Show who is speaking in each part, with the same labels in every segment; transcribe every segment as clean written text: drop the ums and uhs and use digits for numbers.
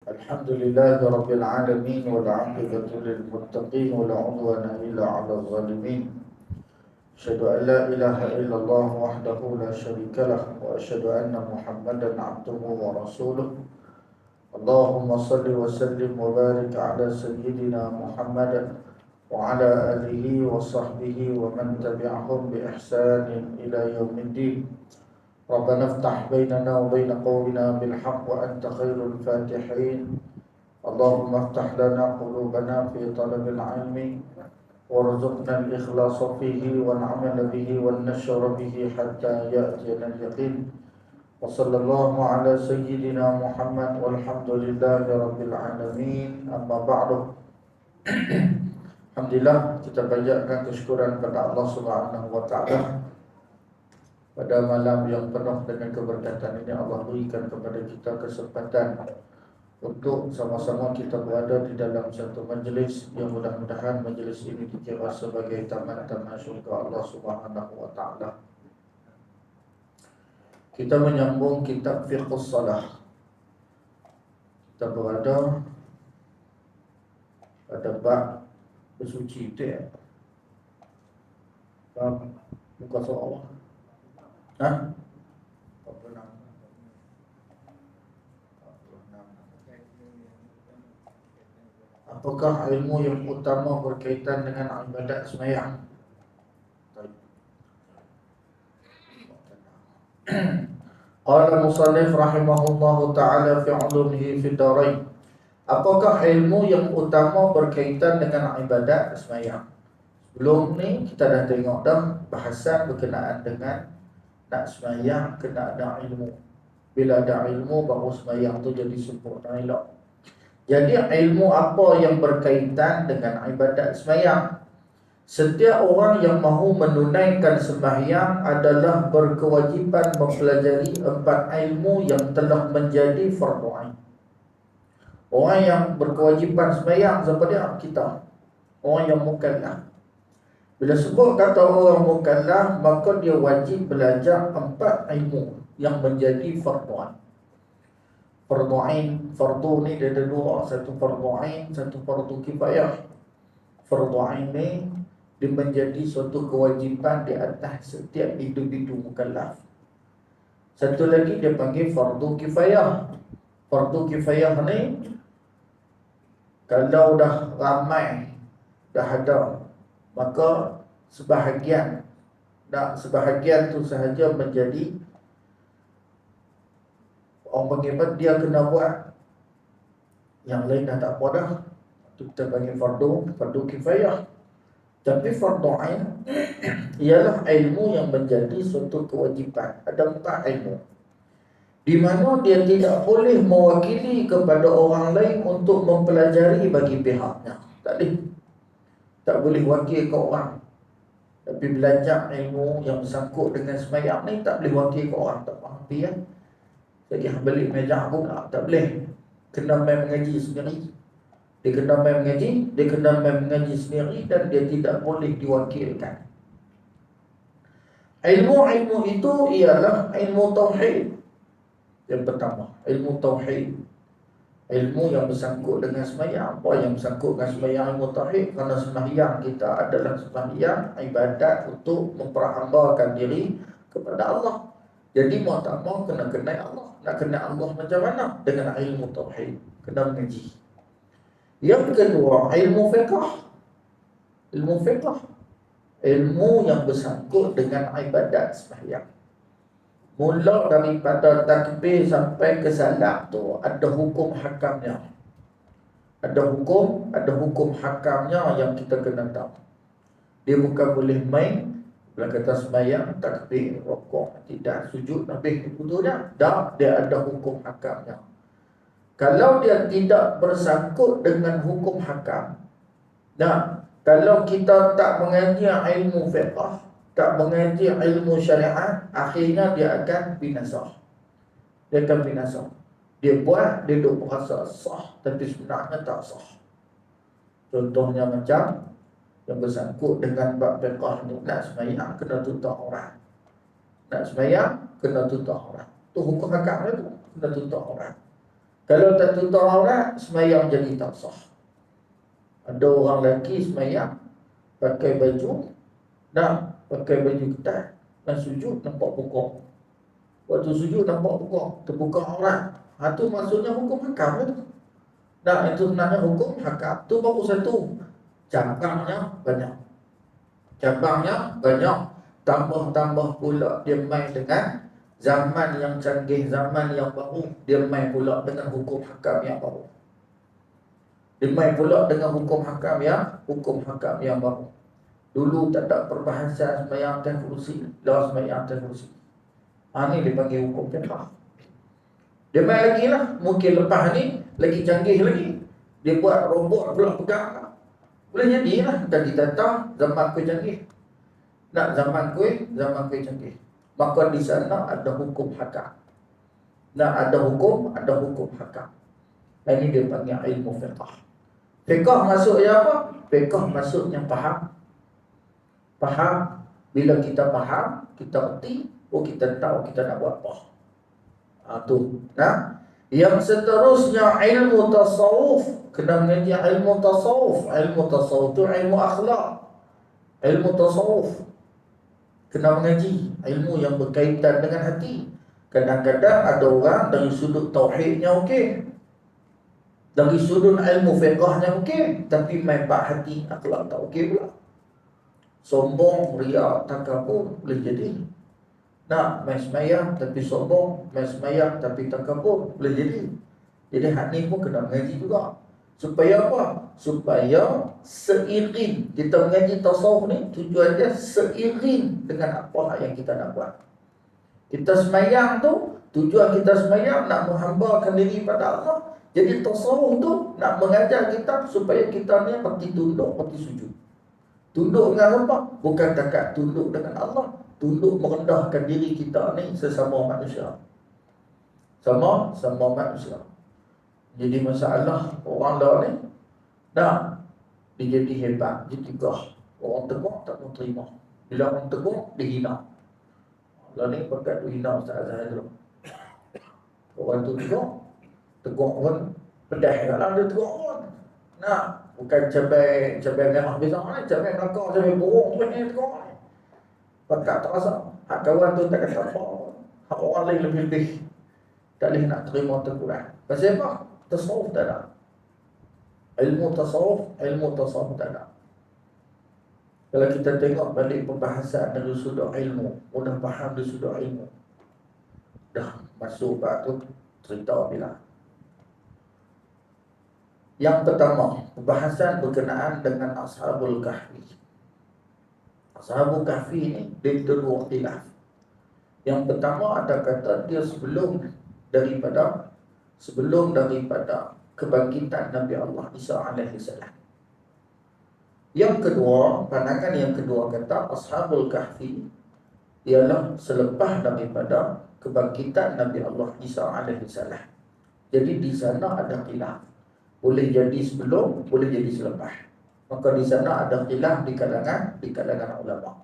Speaker 1: الحمد لله رب العالمين والعاقبة للمتقين ولا عدوان إلا على الظالمين. أشهد أن لا إله إلا الله وحده لا شريك له وأشهد أن محمدا عبده ورسوله. اللهم صل وسلم وبارك على سيدنا محمد وعلى آله وصحبه ومن تبعهم بإحسان إلى يوم الدين. ربنا افتح بيننا وبين قومنا بالحق وأنت خير الفاتحين. اللهم افتح لنا قلوبنا في طلب العلم وارزقنا الإخلاص فيه والعمل به والنشر به حتى يأتينا اليقين. وصلى الله على سيدنا محمد والحمد لله رب العالمين. أما بعد. Alhamdulillah, kita panjatkan kesyukuran kepada Allah Subhanahu wa taala. Pada malam yang penuh dengan keberkatan ini, Allah berikan kepada kita kesempatan untuk sama-sama kita berada di dalam satu majlis yang mudah-mudahan majlis ini dikira sebagai taman-taman syurga Allah Subhanahu wa taala. Kita menyambung kitab Fiqhus Shalah. Kita berada pada bab bersuci itu ya. Bab muka soal. Hah? 46. Apakah ilmu yang utama berkaitan dengan ibadat sembahyang? Qala musannif rahimahullahu ta'ala fi 'ulumihi fi darain. Apakah ilmu yang utama berkaitan dengan ibadat sembahyang? Sebelum ni kita dah tengok dah bahasan berkenaan dengan nak sembahyang kena ada ilmu. Bila ada ilmu baru sembahyang tu jadi sempurna elok. Jadi ilmu apa yang berkaitan dengan ibadat sembahyang? Setiap orang yang mahu menunaikan sembahyang adalah berkewajipan mempelajari 4 ilmu yang telah menjadi fardu ain. Orang yang berkewajipan sembahyang siapa dia? Kita. Orang yang mukallaf. Bila sebut kata orang mukallaf, maka dia wajib belajar 4 ilmu yang menjadi fardu ain. Fardu ain, fardu ni dia ada 2, satu fardu ain, satu fardu kifayah. Fardu ain ni dia menjadi suatu kewajipan di atas setiap individu mukallaf. Satu lagi dia panggil fardu kifayah. Fardu kifayah ni kalau dah ramai dah ada, maka sebahagian tu sahaja menjadi orang panggil dia kena buat, yang lain dah tak apa dah. Itu kita panggil fardu kifayah. Tapi fardu ain ialah ilmu yang menjadi suatu kewajipan. Ada 4 ilmu di mana dia tidak boleh mewakili kepada orang lain untuk mempelajari bagi pihaknya. Tak boleh wakil ke orang. Tapi belajar ilmu yang bersangkut dengan sembahyang ni tak boleh wakil ke orang. Tak faham ya. Lagi balik meja pula tak boleh. Kena main mengaji sendiri. Dia kena main mengaji sendiri dan dia tidak boleh diwakilkan. Ilmu itu ialah ilmu tauhid. Yang pertama, ilmu tauhid. Ilmu yang bersangkut dengan sembahyang. Apa yang bersangkut dengan sembahyang? Ilmu tauhid. Kerana sembahyang kita adalah sembahyang ibadat untuk memperhambakan diri kepada Allah. Jadi mau tak mau kena kenal Allah. Nak kenal Allah macam mana? Dengan ilmu tauhid. Kena mengaji. Yang kedua, ilmu fiqh. Ilmu fiqh, ilmu yang bersangkut dengan ibadat sembahyang. Mula daripada takbir sampai ke salam tu ada hukum hakamnya. Ada hukum hakamnya yang kita kena tahu. Dia bukan boleh main. Bila kata sembahyang, takbir, rukuk, tidak, sujud, habis betul dah. Dia ada hukum hakamnya. Kalau dia tidak bersangkut dengan hukum hakam, kalau kita tak mengaji ilmu fiqh, tak mengaji ilmu syariat, akhirnya dia akan binasa. Dia buat, dia duk berasa sah, tapi sebenarnya tak sah. Contohnya macam yang bersangkut dengan bab fiqh ni, nak sembahyang kena tutup orang. Nak sembahyang kena tutup orang. Tu hukum hakam dia tu, kena tutup orang. Kalau tak tutup aurat, semayang jadi tak sah. Ada orang lelaki semayang pakai baju, pakai baju ketat, dan sujud nampak pokok. Waktu sujud nampak pokok, terbuka aurat. Itu maksudnya hukum hakam itu. Itu sebenarnya hukum hakam. Itu baru satu. Cabangnya banyak. Tambah-tambah pula dia main dengan zaman yang canggih, zaman yang baru. Dia main pula dengan hukum hakam yang baru. Dia main pula dengan hukum hakam yang baru. Dulu tak ada perbahasan sembahyang atas kursi, dah sembahyang atas kursi. Ini dipanggil hukum fiqh. Dia main lagi lah. Mungkin lepas ni lagi canggih lagi. Dia buat robot pula pegang. Boleh jadi lah. Tadi datang zaman ku canggih. Zaman ku canggih. Maka di sana ada hukum hakam. Ada hukum hakam. Ini dia panggil ilmu fiqh. Fiqh maksudnya apa? Fiqh maksudnya faham. Bila kita faham, kita erti, kita tahu kita nak buat apa. Yang seterusnya ilmu tasawuf. Kena mengaji ilmu tasawuf. Ilmu tasawuf itu ilmu akhlak. Ilmu tasawuf kena mengaji ilmu yang berkaitan dengan hati. Kadang-kadang ada orang dari sudut tauhidnya okey, dari sudut ilmu fiqhnya okey, tapi main bab hati akhlak tak okey pula. Sombong, riak, takabur boleh jadi. Main semayang tapi sombong, main semayang tapi takabur boleh jadi. Jadi hak ni pun kena mengaji juga. Supaya apa? Supaya seiring kita mengaji tasawuf ni, tujuannya seiring dengan apa yang kita nak buat. Kita semayang tu, tujuan kita semayang nak menghambakan diri pada Allah. Jadi tasawuf tu nak mengajar kita supaya kita ni pasti tunduk, pasti sujud. Tunduk dengan apa? Bukan takat tunduk dengan Allah, tunduk merendahkan diri kita ni sesama manusia. Sama manusia. Jadi masalah orang lain ni, dia jadi hebat, dia tegah. Orang tegak tak mau terima. Bila orang tegak, dia hina. Lain ni pakat tu hina Ustaz Azhar dulu. Orang tu tegak pun pedas lah dia tegak pun. Bukan cabai merah biasa ni, cabai melaka, cabai burung pun ni tegak ni. Pakat tak rasa. Hak kawan tu tak kata apa. Hak orang lain lebih-lebih tak boleh nak terima teguran. Pasal apa? Tasawuf tak ada. Ilmu tasawuf tak ada. Kalau kita tengok balik pembahasan dari sudut ilmu, mudah faham dari sudut ilmu. Dah masuk bab tu cerita bila. Yang pertama, pembahasan berkenaan dengan Ashabul Kahfi. Ashabul Kahfi ni dia dua khilaf. Yang pertama ada kata dia sebelum daripada kebangkitan Nabi Allah Isa alaihi salam. Yang kedua, pandangan yang kedua kata Ashabul Kahfi ialah selepas daripada kebangkitan Nabi Allah Isa alaihi salam. Jadi di sana ada khilaf. Boleh jadi sebelum, boleh jadi selepas. Maka di sana ada khilaf di kalangan ulama.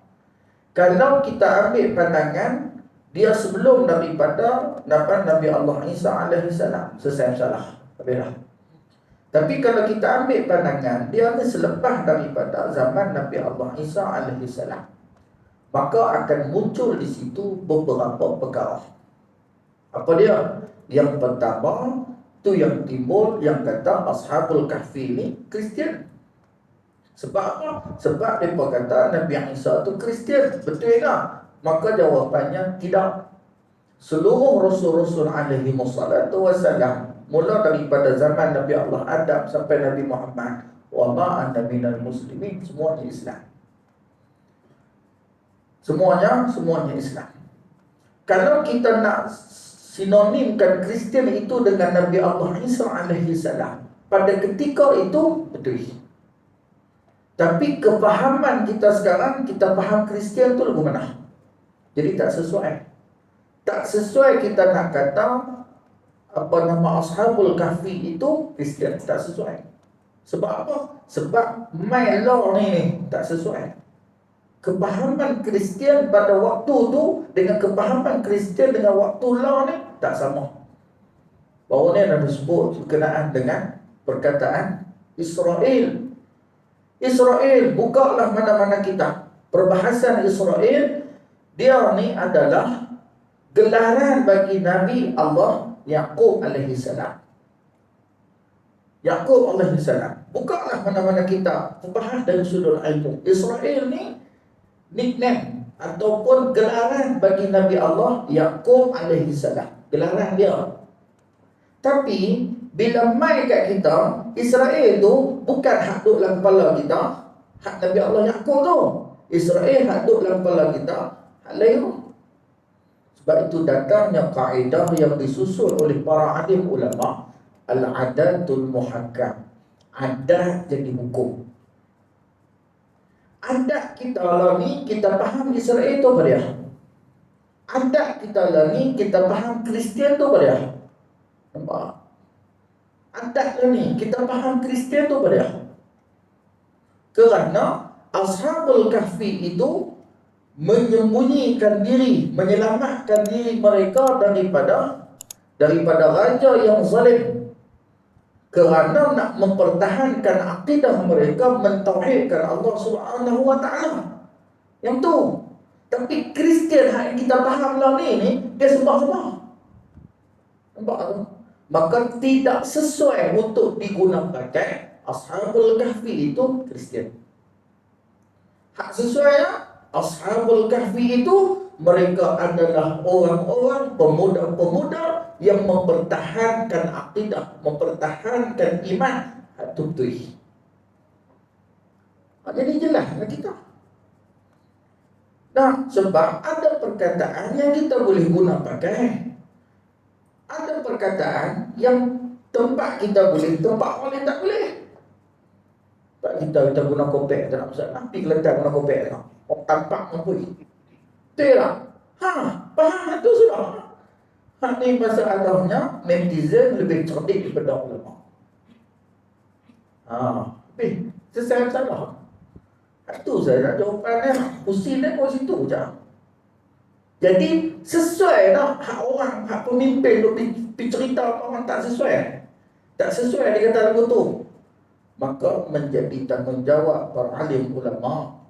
Speaker 1: Kalau kita ambil pandangan dia sebelum daripada Nabi Allah Isa alaihi salam, selesai salah. Tapi kalau kita ambil pandangan dia ni selepas daripada zaman Nabi Allah Isa alaihi salam, maka akan muncul di situ beberapa perkara. Apa dia? Yang pertama tu yang timbul yang kata Ashabul Kahfi ni Kristian. Sebab apa? Sebab mereka kata Nabi Isa tu Kristian. Betul tak? Maka jawapannya tidak. Seluruh Rasul-Rasul alaihi wassalatu wassalam, mula daripada zaman Nabi Allah Adam sampai Nabi Muhammad, wa ma'ana minal muslimin, semuanya Islam. Semuanya Islam. Kalau kita nak sinonimkan Kristian itu dengan Nabi Allah Isa alaihi salam, pada ketika itu betul. Tapi kefahaman kita sekarang, kita faham Kristian tu lagu mana? Jadi tak sesuai kita nak kata apa nama Ashabul Kahfi itu Kristian, tak sesuai. Sebab apa? Sebab my law ni tak sesuai. Kepahaman Kristian pada waktu tu dengan kepahaman Kristian dengan waktu law ni tak sama. Bahawa ni ada disebut berkenaan dengan perkataan Israel. Israel, bukalah mana-mana kitab. Perbahasan Israel, dia ni adalah gelaran bagi Nabi Allah Yaqub alaihi salam. Yaqub alaihi salam. Bukalah mana-mana kitab, membahas dari sudut ilmu. Israel ni nickname ataupun gelaran bagi Nabi Allah Yaqub alaihi salam. Gelaran dia. Tapi bila mai kat kita, Israel tu bukan hak duduk dalam kepala kita, hak Nabi Allah Yaqub tu. Israel hak duduk dalam kepala kita, hak lain tu. Sebab itu datangnya kaedah yang disusun oleh para alim ulama, al-adatul muhakkam. Adat jadi hukum. Adat kita lah ni, kita faham Israel tu apa dia? Adat kita lah ni, kita faham Kristian tu apa dia? Nampak? Adat lah ni, kita faham Kristian tu apa dia? Kerana Ashabul Kahfi itu menyembunyikan diri, menyelamatkan diri mereka daripada raja yang zalim, kerana nak mempertahankan akidah mereka, mentauhidkan Allah Subhanahu wa taala. Yang tu. Tapi Kristian yang kita faham lah ni dia sembah-sembah. Nampak tu? Maka tidak sesuai untuk digunakan Ashabul Kahfi itu Kristian. Hak sesuai Ashabul Kahfi itu mereka adalah orang-orang pemuda-pemuda yang mempertahankan akidah, mempertahankan iman. Hak tu betul. Jadi jelaslah kita. Nah, sebab ada perkataan yang kita boleh guna pakai. Ada perkataan yang tempat kita boleh, tempat orang tak boleh. Tempat kita guna kopek, tak nak masalah. Pergi Kelantan guna kopek tak. Orang tampak mempui. Betul tak? Faham itu sudah. Ini masalahnya netizen lebih cerdik daripada ulama. Selesai salah. Itu saya jawapannya. Pusing dia kau situ je. Jadi sesuai dah hak orang, hak pemimpin duk pergi cerita orang tak sesuai. Tak sesuai dia kata lagu tu. Maka menjadi tanggungjawab para alim ulama,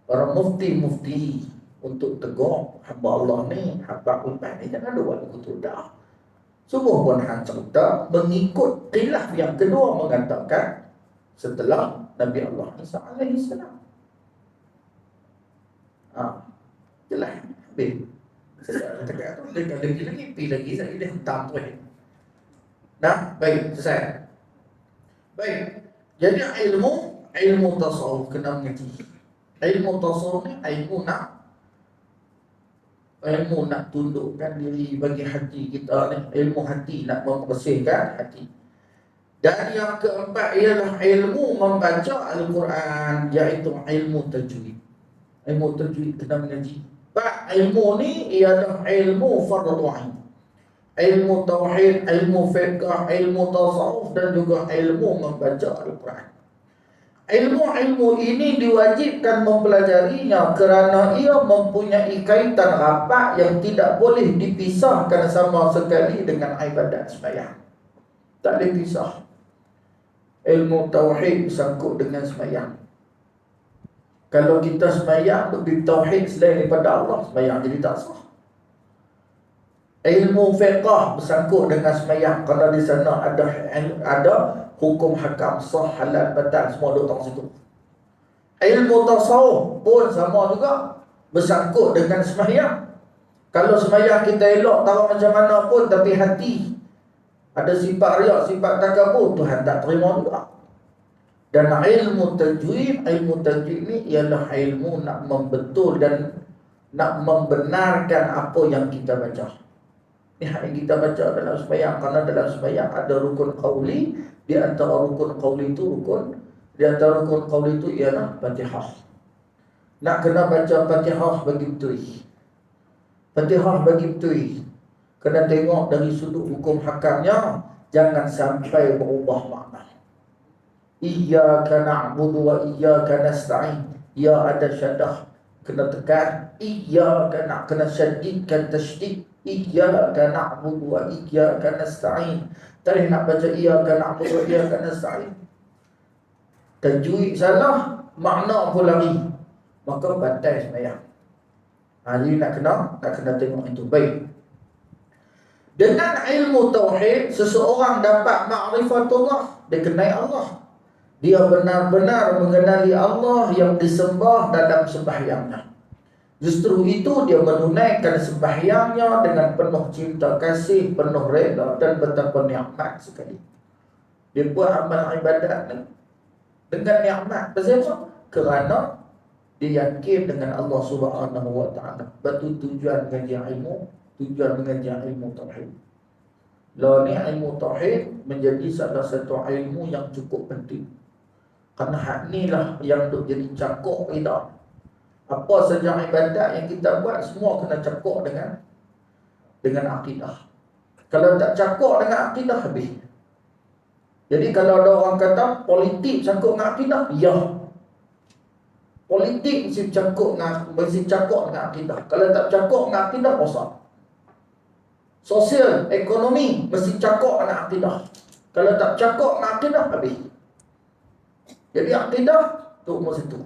Speaker 1: para mufti-mufti untuk tegur hamba Allah ni, hamba ulama ni jangan ada buat lagu tu dah. Semua pun hang cerita mengikut khilaf yang kedua mengatakan setelah Nabi Allah Isa alaihi salam. Jelas. Habis. Saya cakap tu dia kata pergi lagi saya dia hentam tu. Nah, baik, selesai. Baik. Jadi ilmu tasawuf kena mengerti. Ilmu tasawuf ni ilmu nak tundukkan diri bagi hati kita ni, ilmu hati nak membersihkan hati. Dan yang keempat ialah ilmu membaca Al-Quran, iaitu ilmu tajwid. Ilmu tajwid kena mengerti. Sebab ilmu ni ialah ilmu fardu ain. Ilmu tauhid, ilmu fiqh, ilmu tasawuf dan juga ilmu membaca Al-Quran. Ilmu-ilmu ini diwajibkan mempelajarinya kerana ia mempunyai kaitan rapat yang tidak boleh dipisahkan sama sekali dengan ibadat sembahyang. Tak boleh pisah. Ilmu tauhid bersangkut dengan sembahyang. Kalau kita sembahyang lebih tauhid selain daripada Allah, sembahyang jadi tak sah. Ilmu fiqh bersangkut dengan sembahyang, kerana di sana ada hukum hakam sah, halal, batal, semua duduk situ. Ilmu tasawuf pun sama juga, bersangkut dengan sembahyang. Kalau sembahyang kita elok tahu macam mana pun, tapi hati ada sifat riak, sifat takabur, Tuhan tak terima juga. Dan ilmu tajwid ni ialah ilmu nak membetul dan nak membenarkan apa yang kita baca. Ini yang kita baca dalam sembahyang, kerana dalam sembahyang ada rukun qauli. Di antara rukun qauli itu ialah Fatihah. Nak kena baca Fatihah bagi betul. Fatihah bagi betul. Kena tengok dari sudut hukum hakamnya, jangan sampai berubah makna. Iyyaka na'budu wa iyyaka nasta'in. Ya ada syadah, kena tekan. Iyyaka kena syadidkan tasydid. Iyyaka na'budu wa iyyaka nasta'in. Tak nak baca iyyaka na'budu wa iyyaka nasta'in. Tajwid salah, makna pun lari, maka batal sembahyang. Jadi nak kena tengok itu. Baik. Dengan ilmu tauhid, seseorang dapat ma'rifatullah, dia kenal Allah. Dia benar-benar mengenali Allah yang disembah dalam sembahyangnya. Justru itu dia menunaikan sembahyangnya dengan penuh cinta kasih, penuh reda dan betapa nikmat sekali. Dia buat amal ibadat ni dengan nikmat. Kenapa? Kerana dia yakin dengan Allah Subhanahu wa taala. Batu tujuan mengaji ilmu, tujuan mengaji ilmu tauhid. Lah ni ilmu tauhid menjadi salah satu ilmu yang cukup penting. Kerana hak ni lah yang duk jadi cakok kita. Apa saja ibadat yang kita buat semua kena cakok dengan akidah. Kalau tak cakok dengan akidah, habis. Jadi kalau ada orang kata politik cakok dengan akidah, ya. Politik mesti cakok dengan akidah. Kalau tak cakok dengan akidah, rosak. Sosial, ekonomi mesti cakok dengan akidah. Kalau tak cakok dengan akidah, habis. Jadi akidah tu mesti tu.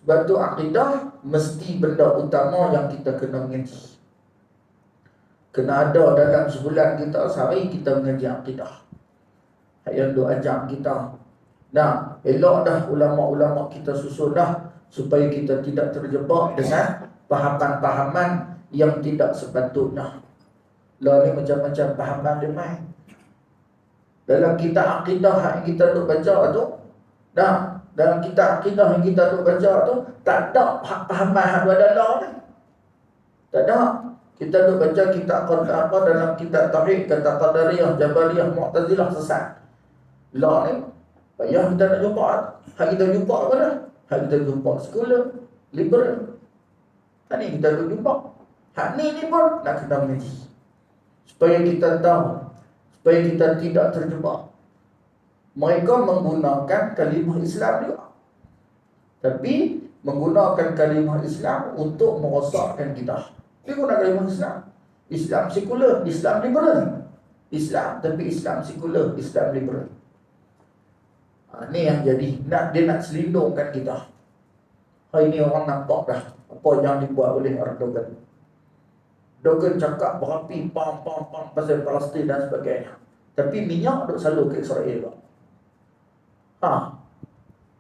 Speaker 1: Sebab tu akidah mesti benda utama yang kita kena mengaji. Kena ada dalam sebulan kita, sehari kita mengaji akidah. Yang duk ajak kita. Nah, elok dah ulama-ulama kita susun dah, supaya kita tidak terjebak dengan pahaman-pahaman yang tidak sepatutnya. Lah ni macam-macam pahaman dia main. Dalam kitab akidah yang kita duk baca tu, nah, dalam kitab akidah yang kita duk baca tu, tak ada pahaman hak ada ni. Tak ada. Kita duk baca kitab apa dalam kitab tauhid, kata Qadariyah, Jabariyah, Mu'tazilah sesat. Lah ni payah kita nak jumpa. Hak kita jumpa apa dah? Hak kita jumpa sekolah liberal. Hak ni kita duk jumpa. Hak ni pun nak kena mengaji, supaya kita tahu, supaya kita tidak terjebak. Mereka menggunakan kalimah Islam juga, tapi menggunakan kalimah Islam untuk merosakkan kita. Dia guna kalimah Islam. Islam sekular, Islam liberal. Islam, tapi Islam sekular, Islam liberal. Ni yang jadi, dia nak selindungkan kita. Hari ni orang nampak dah apa yang dibuat oleh Erdogan. Erdogan cakap berapi, pam pasal Palestin dan sebagainya. Tapi minyak duk selalu ke Israel.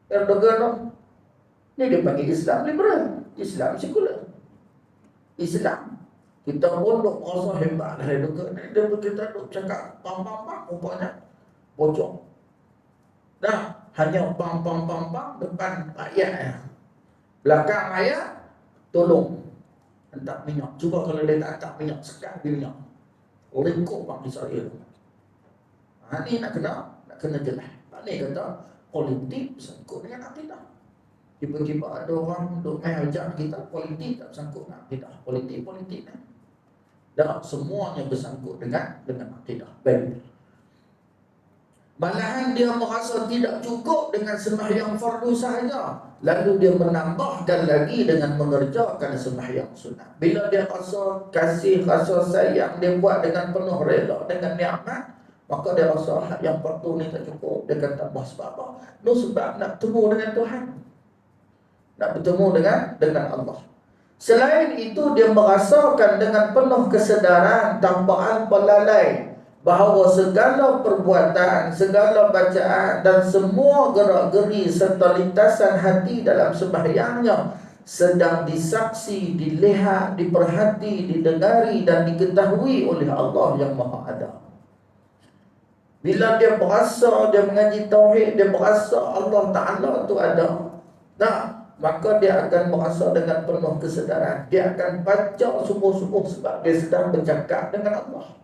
Speaker 1: Erdogan tu, ni dia panggil Islam liberal, Islam sekular. Islam. Kita pun duk merasa hebat lah Erdogan. Dia kita duk cakap pam, rupanya bocor. Dah, hanya pam depan ayat. Belakang ayat, tolong hantar minyak. Cuba kalau dia tak hantar minyak, sekat minyak. Lengkuk bang Israel. Ni nak kena jelas. Ni kata politik sangkut dengan akidah. Tiba-tiba ada orang duk main ajak kita, politik tak sangkut dengan akidah. Politik ni. Dah, semuanya bersangkut dengan akidah. Baik. Malahan dia merasa tidak cukup dengan sembahyang fardu sahaja, lalu dia menambahkan lagi dengan mengerjakan sembahyang sunat. Bila dia rasa kasih, rasa sayang, dia buat dengan penuh rela, dengan nikmat, maka dia rasa yang fardu ni tak cukup. Dia akan tambah sebab apa? Sebab nak bertemu dengan Tuhan, nak bertemu dengan Allah. Selain itu, dia merasakan dengan penuh kesedaran tanpa lalai bahawa segala perbuatan, segala bacaan dan semua gerak-geri serta lintasan hati dalam sembahyangnya sedang disaksi, dilihat, diperhati, didengari dan diketahui oleh Allah yang Maha Ada. Bila dia berasa, dia mengaji tauhid, dia berasa Allah Ta'ala tu ada, maka dia akan merasa dengan penuh kesedaran. Dia akan baca sungguh-sungguh sebab dia sedang bercakap dengan Allah.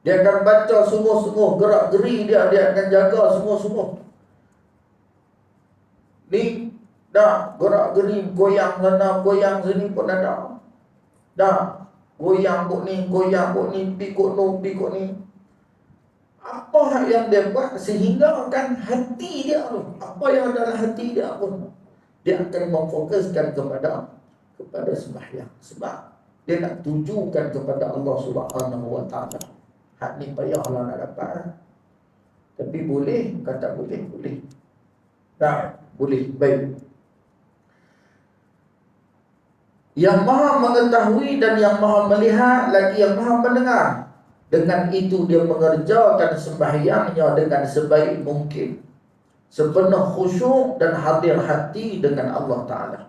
Speaker 1: Dia akan baca sungguh-sungguh, gerak-geri dia akan jaga sungguh-sungguh. Ni, gerak-geri, goyang sana, goyang sini pun ada. Goyang kok ni, pikuk ni. Apa yang dia buat sehingga akan hati dia pun, apa yang dalam hati dia pun, dia akan memfokuskan kepada sembahyang. Sebab Dia nak tujukan kepada Allah Subhanahu wa taala. Hak ni payahlah nak dapat. Tapi boleh, kata boleh, boleh. Tak, boleh. Baik. Yang maha mengetahui dan yang maha melihat, lagi yang maha mendengar. Dengan itu dia mengerjakan sembahyangnya dengan sebaik mungkin, sepenuh khusyuk dan hadir hati dengan Allah Ta'ala.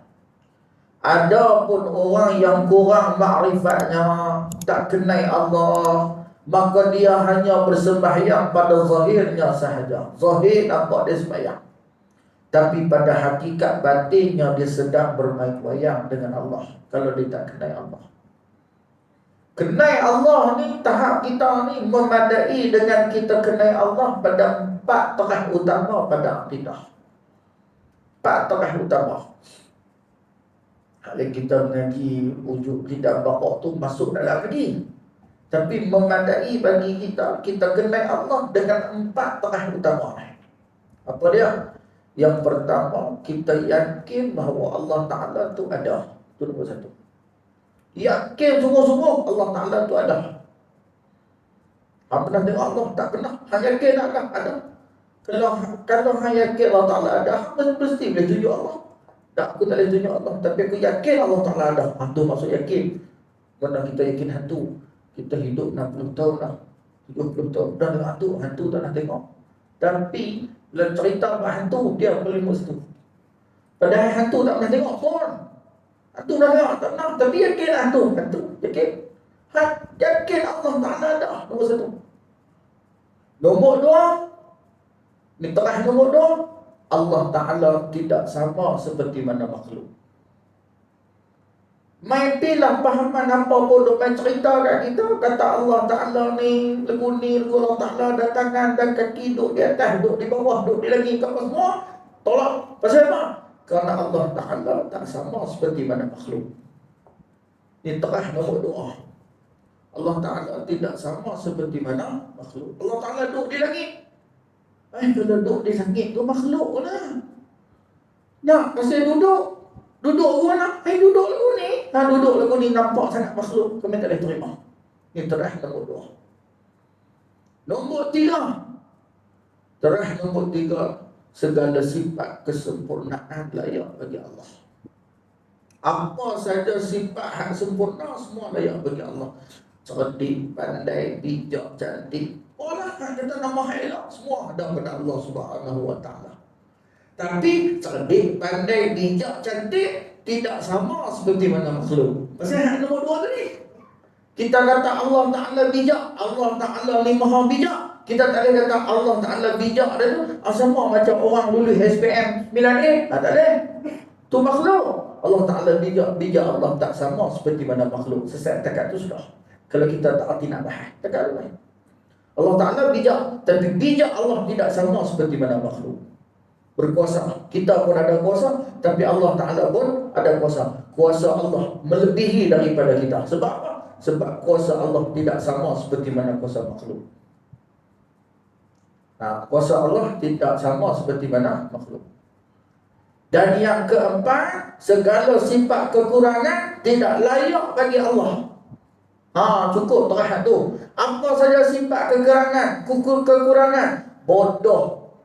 Speaker 1: Adapun orang yang kurang makrifatnya, tak kenal Allah, maka dia hanya bersembahyang pada zahirnya sahaja. Zahir nampak dia sembahyang, tapi pada hakikat batinnya dia sedang bermain wayang dengan Allah. Kalau dia tak kenal Allah, kenal Allah ni, tahap kita ni memadai dengan kita kenal Allah pada 4 terah utama pada akidah. 4 terah utama. Kalau kita mengaji wujud lidah bakok tu masuk dalam lagi. Tapi memadai bagi kita, kita kenal Allah dengan 4 terah utama. Apa dia? Yang pertama, kita yakin bahawa Allah Ta'ala tu ada. Itu nombor 1. Yakin sungguh-sungguh Allah Ta'ala tu ada. Pernah tengok Allah? Tak pernah. Hanya yakin ada. Kalau hanya yakin Allah Ta'ala ada, mesti boleh tunjuk Allah. Tak, aku tak boleh tunjuk Allah, tapi aku yakin Allah Ta'ala ada. Itu maksud yakin. Mana kita yakin hantu, kita hidup 60 tahun dah, 70 tahun dah dengan hantu tak nak tengok. Tapi bila cerita hantu, dia boleh mesti. Padahal hantu tak pernah tengok pun. Hantu dah tengok, tak pernah. Tapi yakin hantu, yakin. Yakin Allah Ta'ala ada. Nombor 1. Nombor 2, ni terah nombor 2, Allah Ta'ala tidak sama seperti mana makhluk. Main pilah pahaman apa pun duk main cerita kat kita, kata Allah Ta'ala ni, lagu Allah Ta'ala ada tangan dan kaki, duk di atas, duk di bawah, duk di langit, apa semua. Tolak. Pasal apa? Kerana Allah Ta'ala tak sama seperti mana makhluk. Ini terah nombor 2. Allah Ta'ala tidak sama seperti mana makhluk. Allah Ta'ala duduk di langit. Kalau duduk di langit tu makhluk lah. Nak pasal duduk gua nak. Duduk lagu ni. Duduk lagu ni nampak sangat makhluk. Kami tak boleh terima. Ini terah nombor 2. Nombor 3. Terah nombor 3. Segala sifat kesempurnaan layak bagi Allah. Apa saja sifat hak sempurna, semua layak bagi Allah. Cerdik, pandai, bijak, cantik. Orang kata nama elok, semua ada pada Allah Subhanahu wa taala. Tapi cerdik, pandai, bijak, cantik tidak sama seperti mana makhluk. Pasal hak nombor 2 tadi. Kita kata Allah Ta'ala bijak, Allah Ta'ala ni maha bijak. Kita tak boleh kata Allah Ta'ala bijak dia tu sama macam orang lulus SPM 9A. Tak boleh. Tu makhluk. Allah Ta'ala bijak Allah tak sama seperti mana makhluk. Sesat takat tu sudah. Kalau kita tak arti nak bahas, takat tu. Allah Ta'ala bijak, tapi bijak Allah tidak sama seperti mana makhluk. Berkuasa. Kita pun ada kuasa, tapi Allah Ta'ala pun ada kuasa. Kuasa Allah melebihi daripada kita. Sebab apa? Sebab kuasa Allah tidak sama seperti mana kuasa makhluk. Kuasa Allah tidak sama seperti mana makhluk. Dan yang keempat, segala sifat kekurangan tidak layak bagi Allah. Cukup terah tu. Apa saja sifat kekurangan, bodoh,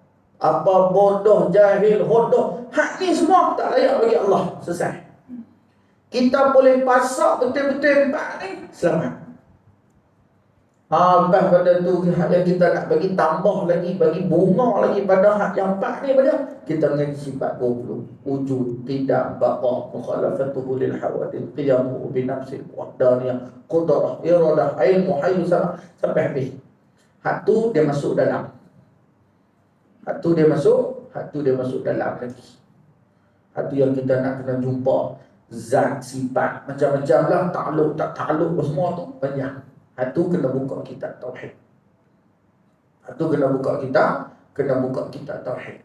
Speaker 1: bodoh, jahil, hodoh, hak ni semua tak layak bagi Allah. Selesai. Kita boleh pasak betul-betul 4 ni, selamat. Lepas pada tu yang kita nak bagi tambah lagi, bagi bunga lagi pada hak yang 4 ni pada kita mengaji sifat 20. Wujud, tidak, baqa, mukhalafatuhu lil hawadith, qiyamuhu bi nafsil wahdaniyah, qudrah, iradah, ilmu, hayyu, sampai habis. Hak tu dia masuk dalam. Hak tu dia masuk dalam lagi. Hak tu yang kita nak kena jumpa zat, sifat, macam-macam lah, takluk, tak takluk, semua tu banyak. Itu kena buka kitab tauhid. Kena buka kitab tauhid.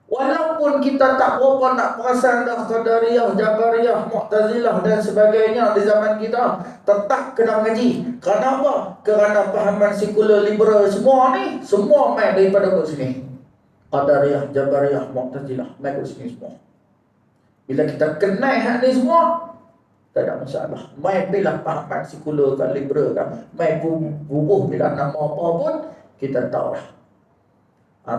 Speaker 1: Walaupun kita tak berapa nak perasan dah Qadariyah, Jabariyah, Mu'tazilah dan sebagainya di zaman kita, tetap kena mengaji. Kenapa? Kerana pahaman sekular liberal semua ni, semua main daripada kat sini. Qadariyah, Jabariyah, Mu'tazilah, main kat sini semua. Bila kita kenal hak ni semua, tak ada masalah. Mai bila pahaman sekular kan, liberal kan, mai bubuh bila nama apa pun, kita tahu lah.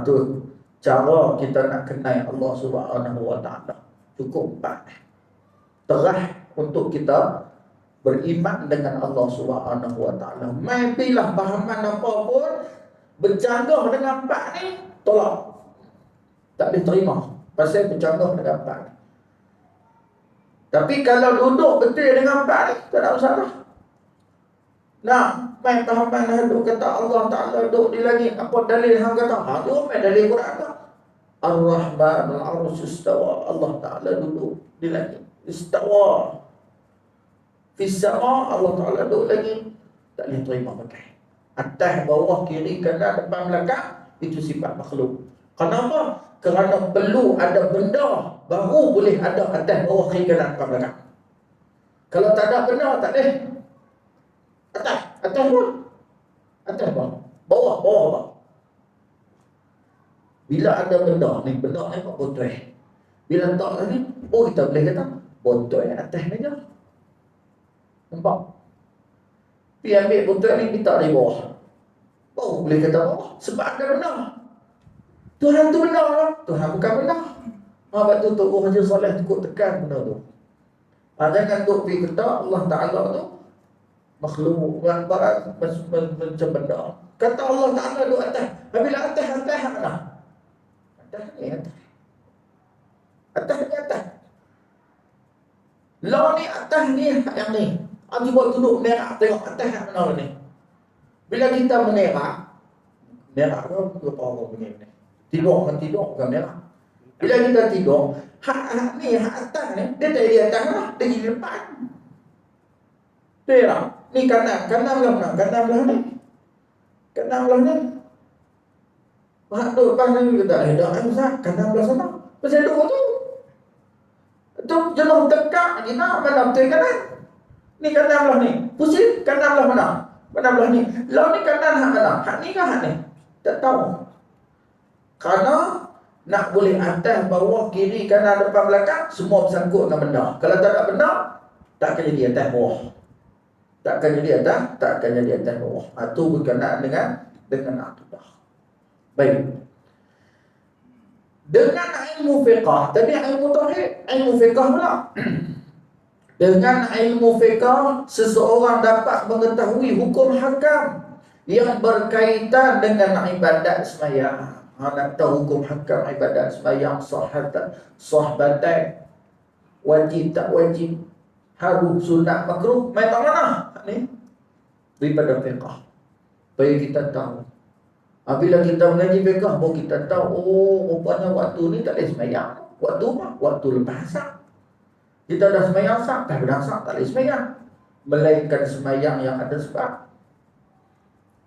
Speaker 1: Itu cara kita nak kenal Allah Subhanahu Wa Taala. Cukup 4. Terah untuk kita beriman dengan Allah Subhanahu Wa Taala. Mai bila pahaman apa pun bercanggah dengan 4 ni, tolak. Tak diterima pasal bercanggah dengan 4 ni. Tapi kalau duduk betul dengan 4 ni, tak ada masalah. Nah, main pahaman duduk kata Allah Ta'ala duduk di langit. Apa dalil hang kata? Ha, tu main dalil Quran tu. Ar-Rahman al-Arsh istawa. Allah Ta'ala duduk di langit. Istawa. Fis sama, Allah Ta'ala duduk lagi. Tak boleh terima pakai. Atas, bawah, kiri, kanan, depan, belakang, itu sifat makhluk. Kenapa? Kerana perlu ada benda baru boleh ada atas, bawah, kiri, kanan, depan, belakang. Kalau tak ada benda, tak boleh. Atas bawah. Atas bawah. Bawah, bawah. Bila ada benda ni apa botol. Bila tak ni, kita boleh kata botol atas ni je. Nampak? Pergi ambil botol ni, kita di bawah. Boleh kata bawah. Sebab ada benda. Tuhan tu benar lah. Tuhan bukan benar. Sebab tu Tok Haji Saleh cukup tekan benda tu. Jangan duk pergi kata Allah Ta'ala tu makhluk macam benda. Kata Allah Ta'ala duk atas. Bila atas mana? Atas ni atas. Atas ni atas. Lah ni atas ni yang ni. Aku buat duduk menerak tengok atas yang mana ni. Bila kita menerak tu orang begini ni. Tidur bukan menerak. Bila kita tidur, hak atas ni, dia tak di atas lah, dia di depan. Dia ni kanan belah mana? Kanan belah ni. Hak tu depan ni kita Ustaz, kanan belah sana. Pasal duduk tu. Tu jenuh tekak kita mana betul kanan. Ni kanan belah ni. Pusing kanan belah mana? Mana belah ni? Lah ni kanan hak mana? Hak ni ke hak ni? Tak tahu. Kerana nak boleh atas, bawah, kiri, kanan, depan, belakang, semua bersangkut dengan benda. Kalau tak ada benda, tak akan jadi atas, bawah. Tak akan jadi atas, bawah. Itu berkenaan dengan akidah. Baik. Dengan ilmu fiqah, tadi ilmu tauhid, ilmu fiqah pula. Dengan ilmu fiqah, seseorang dapat mengetahui hukum hakam yang berkaitan dengan ibadat sembahyang. Nak tahu hukum hakam ibadat sembahyang, sah batal, wajib tak wajib, harum sunat makruh, mai tak mana ni daripada fiqah. Supaya kita tahu. Bila kita mengaji fiqah, baru kita tahu, rupanya waktu ni tak boleh sembahyang. Waktu apa? Waktu lepas asar. Kita dah sembahyang asar, dah berdasar tak boleh sembahyang. Melainkan sembahyang yang ada sebab.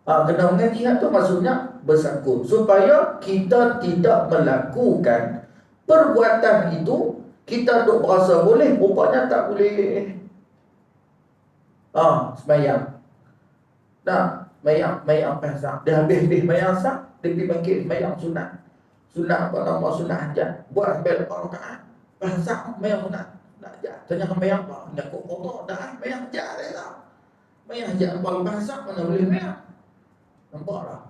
Speaker 1: Kena mengaji itu maksudnya bersangkut supaya kita tidak melakukan perbuatan itu kita duk berasa boleh, rupanya tak boleh. Sembahyang. Nah, sembahyang pasang. Dia habis sembahyang sah, dia pergi bangkit sembahyang sunat. Sunat apa nama sunat hajat. Buat sampai 8 rakaat. Pasang sembahyang sunat hajat. Tanya sembahyang apa? Nyakut kotor dah sembahyang hajat dia tak. Sembahyang hajat apa pasang mana boleh sembahyang. Nampak tak?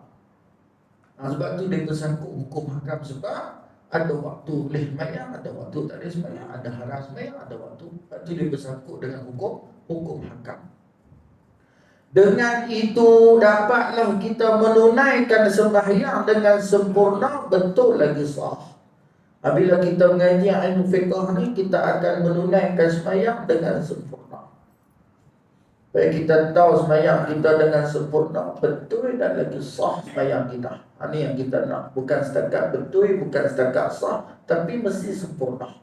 Speaker 1: Sebab tu dia tersangkut hukum hakam sebab ada waktu boleh sembahyang, ada waktu tak boleh sembahyang, ada haram sembahyang, ada waktu. Sebab tu dia bersangkut dengan hukum hakam. Dengan itu dapatlah kita menunaikan sembahyang dengan sempurna, betul lagi sah. Bila kita mengaji ilmu fiqh ni, kita akan menunaikan sembahyang dengan sempurna. Supaya kita tahu sembahyang kita dengan sempurna, betul dan lagi sah sembahyang kita. Ini yang kita nak. Bukan setakat betul, bukan setakat sah, tapi mesti sempurna.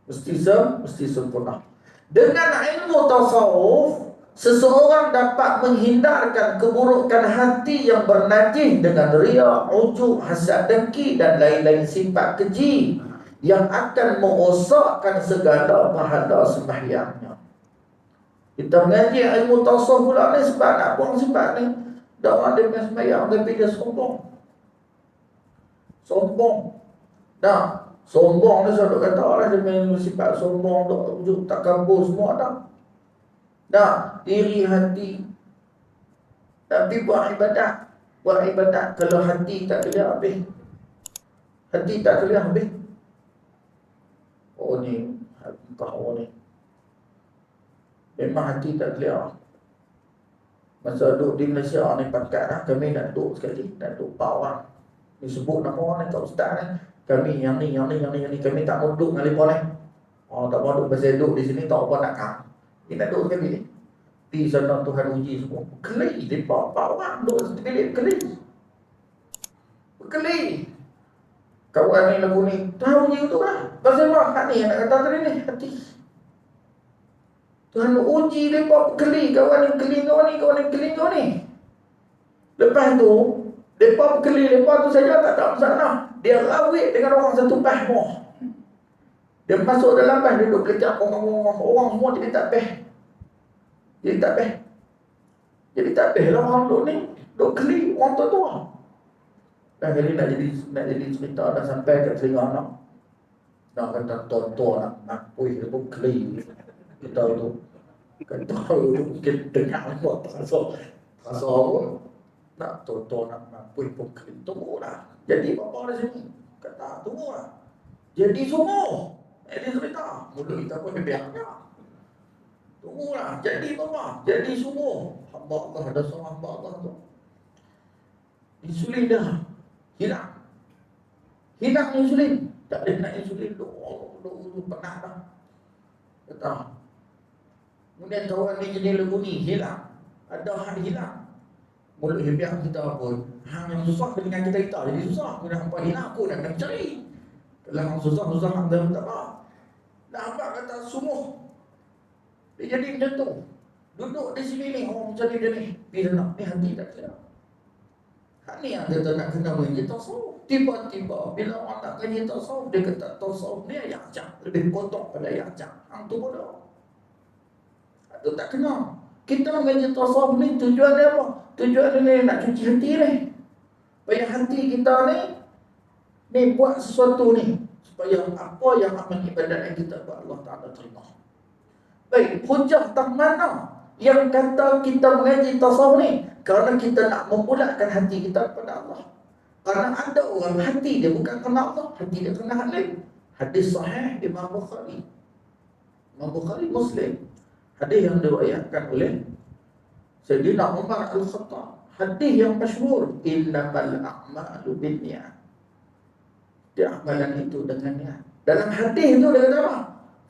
Speaker 1: Mesti sempurna. Dengan ilmu tasawuf, seseorang dapat menghindarkan keburukan hati yang bernajis dengan riya, ujub, hasad, dengki dan lain-lain sifat keji yang akan merosakkan segala pahala sembahyangnya. Kita mengaji ilmu tasawuf pula ni sebab nak buang sifat ni. Dah orang dia sembahyang tapi dia sombong. Nah, Sombong ni saya duk kata lah, dia main sifat sombong, duk tak kabur semua dah. Dah, iri hati. Tapi buat ibadat. Buat ibadat kalau hati tak clear habis. Hati tak clear habis. Oh ni, kau ni. Memang hati tak clear. Masa duduk di Malaysia ni pakat lah. Kami nak duduk sekali, nak duduk bawah. Ni sebut nama orang ni, kat ustaz ni. Kami yang ni. Kami tak mau duduk dengan mereka ni. Oh, tak mau duduk pasal duduk di sini, tak apa nak kang. Ni nak duduk sekali ni. Di sana Tuhan uji semua. Berkeli, mereka bawah duduk sekali, berkeli. Berkeli. Kawan ni lagu ni, tahu je tu lah. Pasal apa? Ni yang nak kata tadi ni, hati. Tuhan uji mereka berkeli. Kawan ni berkeli kau ni. Lepas tu, mereka berkeli, mereka tu saja tak ada masalah. Dia rawit dengan orang satu pahmoh. Dia masuk dalam pah, dia duduk kecak orang semua jadi tak peh. Jadi tak peh lah orang duduk ni. Duduk keli, orang tua-tua. Dan kali nak jadi cerita dah sampai kat telinga anak. Nak kata tua-tua nak puih dia pun keli. Kita tu. Kata kita dengar buat terasa apa. Nak tua-tua nak puih pun keli. Tunggu lah. Jadi apa di sini? Kata tunggu lah. Jadi semua. Ini cerita. Mulut kita pun biarnya. Tunggulah. Jadi apa? Jadi semua. Hamba Allah. Ada seorang hamba Allah tu. Insulin dah. Hilang insulin. Tak boleh nak insulin. Penat dah. Kata. Kemudian kawan ni jadi lagu ni. Hilang. Ada hal hilang. Mulut biar kita pun. Hang yang susah dengan kita. Jadi susah. Kemudian hampa hilang aku nak cari. Kalau yang susah hang dah tak apa. Dah apa kata semua. Dia jadi macam tu. Duduk di sini ni orang cari dia ni. Bila nak ni hati tak kena. Ni yang kata nak kena mengaji tasawuf. Tiba-tiba bila orang nak kaji tasawuf, dia kata tasawuf ni ayat ajak. Lebih kotor pada ayat ajak. Hang tu bodoh. Itu tak kena. Kita mengaji tasawuf ni tujuan dia apa? Tujuan dia nak cuci hati ni. Supaya hati kita ni buat sesuatu ni. Supaya apa yang amal ibadat yang kita buat Allah Ta'ala terima. Baik, hujah tak mana yang kata kita mengaji tasawuf ni? Kerana kita nak membulatkan hati kita kepada Allah. Karena ada orang hati dia bukan kerana Allah, hati dia kerana hal lain. Hadis sahih Imam Bukhari Muslim. Hadis yang diriwayatkan oleh Sayyidina Umar Al-Khattab. Hadis yang masyhur, innamal a'malu binniyat. Dia amalan itu dengan niat. Dalam hadis itu dia kata apa?